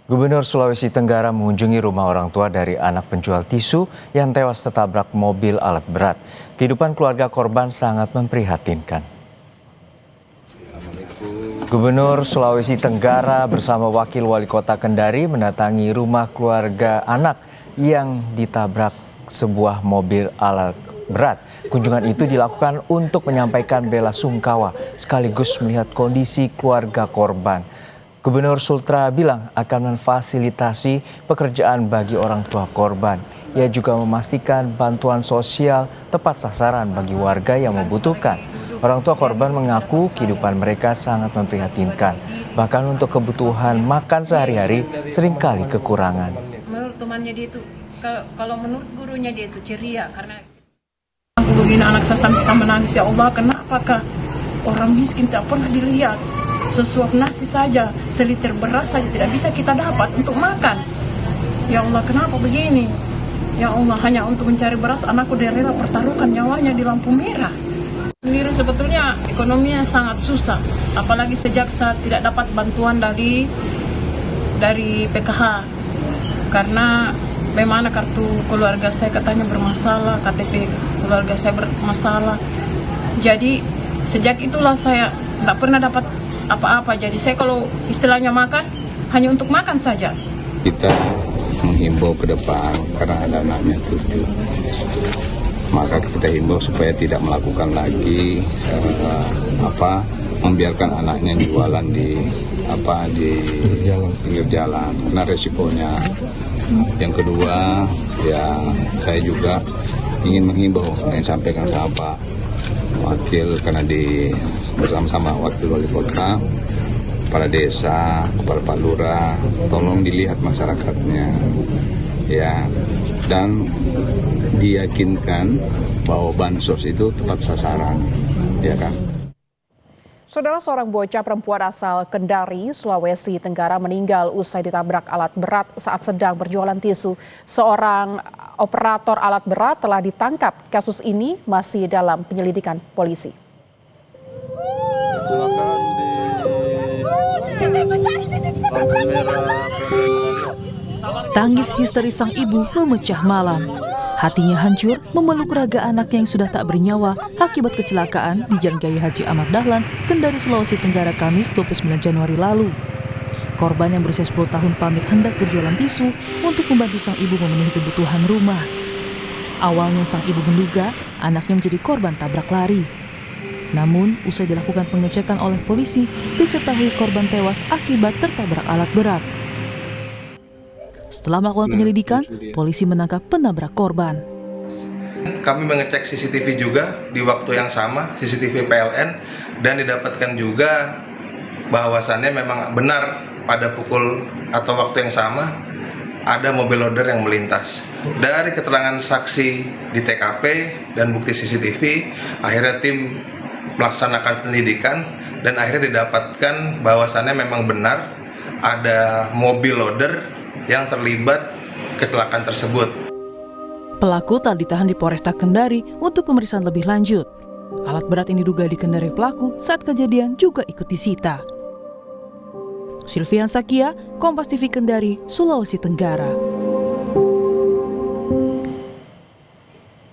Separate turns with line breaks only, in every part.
Gubernur Sulawesi Tenggara mengunjungi rumah orang tua dari anak penjual tisu yang tewas tertabrak mobil alat berat. Kehidupan keluarga korban sangat memprihatinkan. Gubernur Sulawesi Tenggara bersama Wakil Wali Kota Kendari mendatangi rumah keluarga anak yang ditabrak sebuah mobil alat berat. Kunjungan itu dilakukan untuk menyampaikan bela sungkawa sekaligus melihat kondisi keluarga korban. Gubernur Sultra bilang akan memfasilitasi pekerjaan bagi orang tua korban. Ia juga memastikan bantuan sosial tepat sasaran bagi warga yang membutuhkan. Orang tua korban mengaku kehidupan mereka sangat memprihatinkan. Bahkan untuk kebutuhan makan sehari-hari seringkali kekurangan.
Menurut temannya dia itu, kalau menurut gurunya dia itu ceria karena aku begini anak saya sampai menangis, ya Allah, kenapakah orang miskin tak pernah dilihat? Sesuap nasi saja, seliter beras saja tidak bisa kita dapat untuk makan. Ya Allah, kenapa begini? Ya Allah, hanya untuk mencari beras anakku dia rela pertaruhkan nyawanya di lampu merah. Sendiri sebetulnya ekonominya sangat susah, apalagi sejak saya tidak dapat bantuan dari PKH karena memang kartu keluarga saya katanya bermasalah, KTP keluarga saya bermasalah. Jadi sejak itulah saya tidak pernah dapat apa-apa. Jadi saya kalau istilahnya makan hanya untuk makan saja.
Kita menghimbau ke depan karena ada anaknya 7. Maka kita himbau supaya tidak melakukan lagi membiarkan anaknya jualan di pinggir jalan karena resikonya. Yang kedua, ya saya juga ingin menghimbau yang disampaikan sama Pak Wakil karena bersama-sama Wakil Wali Kota, kepala desa, kepala Pak Lurah, tolong dilihat masyarakatnya, ya, dan diyakinkan bahwa bansos itu tepat sasaran, ya kan.
Saudara, seorang bocah perempuan asal Kendari, Sulawesi Tenggara meninggal usai ditabrak alat berat saat sedang berjualan tisu. Seorang operator alat berat telah ditangkap. Kasus ini masih dalam penyelidikan polisi.
Tangis histeris sang ibu memecah malam. Hatinya hancur memeluk raga anaknya yang sudah tak bernyawa akibat kecelakaan di Jalan Gaya Haji Ahmad Dahlan, Kendari, Sulawesi Tenggara, Kamis 29 Januari lalu. Korban yang berusia 10 tahun pamit hendak berjualan tisu untuk membantu sang ibu memenuhi kebutuhan rumah. Awalnya sang ibu menduga anaknya menjadi korban tabrak lari. Namun, usai dilakukan pengecekan oleh polisi, diketahui korban tewas akibat tertabrak alat berat. Setelah melakukan penyelidikan, polisi menangkap penabrak korban.
Kami mengecek CCTV juga di waktu yang sama, CCTV PLN, dan didapatkan juga bahwasannya memang benar pada pukul atau waktu yang sama ada mobil loader yang melintas. Dari keterangan saksi di TKP dan bukti CCTV, akhirnya tim melaksanakan penyelidikan dan akhirnya didapatkan bahwasannya memang benar ada mobil loader yang terlibat kecelakaan tersebut.
Pelaku telah ditahan di Polresta Kendari untuk pemeriksaan lebih lanjut. Alat berat ini diduga dikendari pelaku saat kejadian juga ikut disita. Silvian Sakia, Kompas TV Kendari, Sulawesi Tenggara.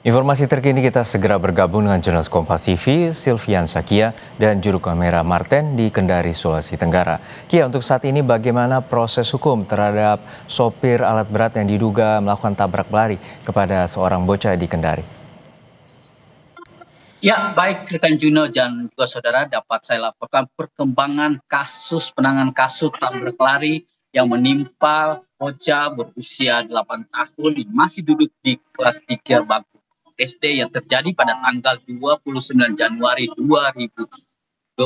Informasi terkini kita segera bergabung dengan jurnalis Kompas TV, Silvian Sakia, dan juru kamera Marten di Kendari, Sulawesi Tenggara. Kia, untuk saat ini bagaimana proses hukum terhadap sopir alat berat yang diduga melakukan tabrak lari kepada seorang bocah di Kendari?
Ya, baik rekan Juno dan juga saudara, dapat saya laporkan perkembangan penanganan kasus tabrak lari yang menimpa bocah berusia 8 tahun yang masih duduk di kelas 3 bangku SD yang terjadi pada tanggal 29 Januari 2025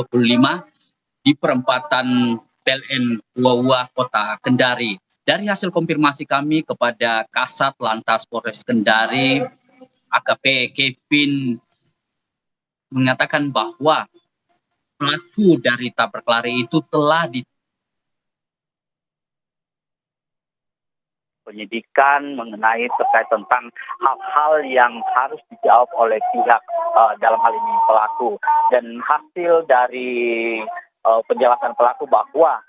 di perempatan PLN Wawa Kota Kendari. Dari hasil konfirmasi kami kepada Kasat Lantas Polres Kendari, AKP Kevin mengatakan bahwa pelaku dari tabrak lari itu telah penyidikan mengenai terkait tentang hal-hal yang harus dijawab oleh pihak dalam hal ini pelaku, dan hasil dari penjelasan pelaku bahwa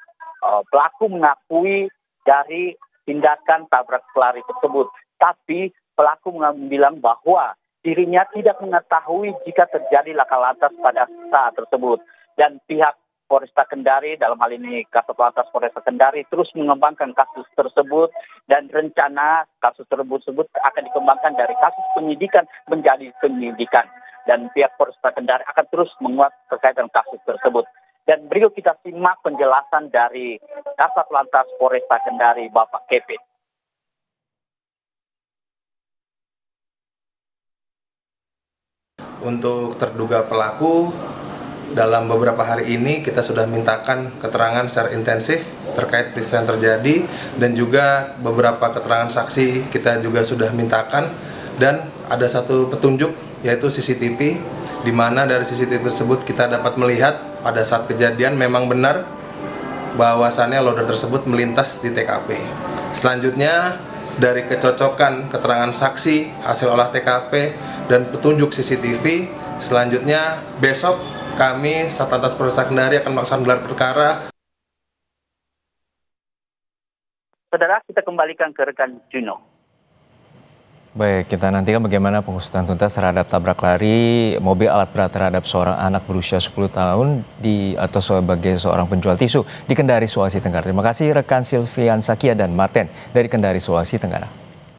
pelaku mengakui
dari tindakan tabrak lari tersebut. Tapi pelaku bilang bahwa dirinya tidak mengetahui jika terjadi laka lantas pada saat tersebut. Dan pihak Polresta Kendari, dalam hal ini Kasat Lantas Polresta Kendari, terus mengembangkan kasus tersebut dan rencana kasus tersebut akan dikembangkan dari kasus penyidikan menjadi penyidikan. Dan pihak Polresta Kendari akan terus menguat terkait dengan kasus tersebut. Dan berikut kita simak penjelasan dari Kasat Lantas Polresta Kendari, Bapak Kevin.
Untuk terduga pelaku, dalam beberapa hari ini kita sudah mintakan keterangan secara intensif terkait peristiwa yang terjadi, dan juga beberapa keterangan saksi kita juga sudah mintakan, dan ada satu petunjuk yaitu CCTV, di mana dari CCTV tersebut kita dapat melihat pada saat kejadian memang benar bahwasannya loader tersebut melintas di TKP. Selanjutnya dari kecocokan keterangan saksi, hasil olah TKP, dan petunjuk CCTV, selanjutnya besok kami Satlantas Polresta Kendari akan melaksanakan gelar perkara.
Saudara, kita kembalikan ke rekan Juno.
Baik, kita nantikan bagaimana pengusutan tuntas terhadap tabrak lari mobil alat berat terhadap seorang anak berusia 10 tahun atau sebagai seorang penjual tisu di Kendari, Sulawesi Tenggara. Terima kasih rekan Silvian Sakia dan Martin dari Kendari, Sulawesi Tenggara.